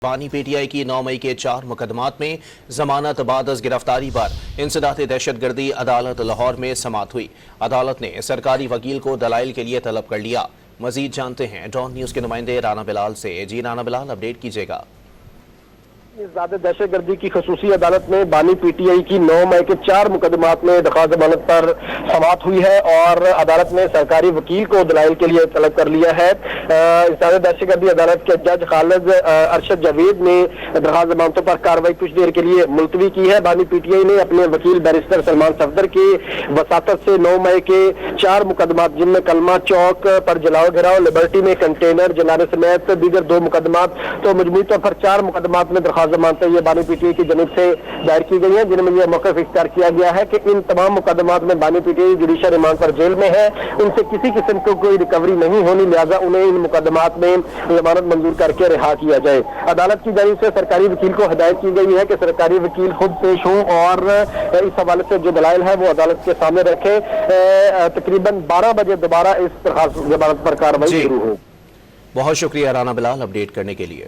بانی پی ٹی آئی کی 9 مئی کے 4 مقدمات میں ضمانت بعد از گرفتاری پر انسداد دہشت گردی عدالت لاہور میں سماعت ہوئی۔ عدالت نے سرکاری وکیل کو دلائل کے لیے طلب کر لیا۔ مزید جانتے ہیں ڈان نیوز کے نمائندے رانا بلال سے۔ جی رانا بلال، اپڈیٹ کیجیے گا۔ زیادہ دہشت گردی کی خصوصی عدالت میں بانی پی ٹی آئی کی 9 مئی کے 4 مقدمات میں درخواست ضمانت پر سماعت ہوئی ہے اور عدالت نے سرکاری وکیل کو دلائل کے لیے طلب کر لیا ہے۔ زیادہ دہشت گردی عدالت کے جج خالد ارشد جاوید نے درخواست ضمانتوں پر کارروائی کچھ دیر کے لیے ملتوی کی ہے۔ بانی پی ٹی آئی نے اپنے وکیل بیرسٹر سلمان صفدر کی وساطت سے 9 مئی کے 4 مقدمات، جن میں کلمہ چوک پر جلاؤ گھراؤ، لبرٹی میں کنٹینر جلانے سمیت دیگر 2 مقدمات، تو مجموعی طور پر 4 مقدمات میں درخواست ضمانتیں یہ بانی پی ٹی آئی کی جانب سے دائر کی گئی ہیں، جن میں یہ موقف اختیار کیا گیا ہے کہ ان تمام مقدمات میں بانی پی ٹی آئی جوڈیشل ریمانڈ پر جیل میں ہے، ان سے کسی قسم کو کوئی ریکوری نہیں ہونی، لہذا انہیں ان مقدمات میں ضمانت منظور کر کے رہا کیا جائے۔ عدالت کی جانب سے سرکاری وکیل کو ہدایت کی گئی ہے کہ سرکاری وکیل خود پیش ہوں اور اس حوالے سے جو دلائل ہے وہ عدالت کے سامنے رکھے۔ تقریباً 12 بجے دوبارہ اس درخواست ضمانت پر کارروائی شروع ہو۔ بہت شکریہ رانا بلال، اپڈیٹ کرنے کے لیے۔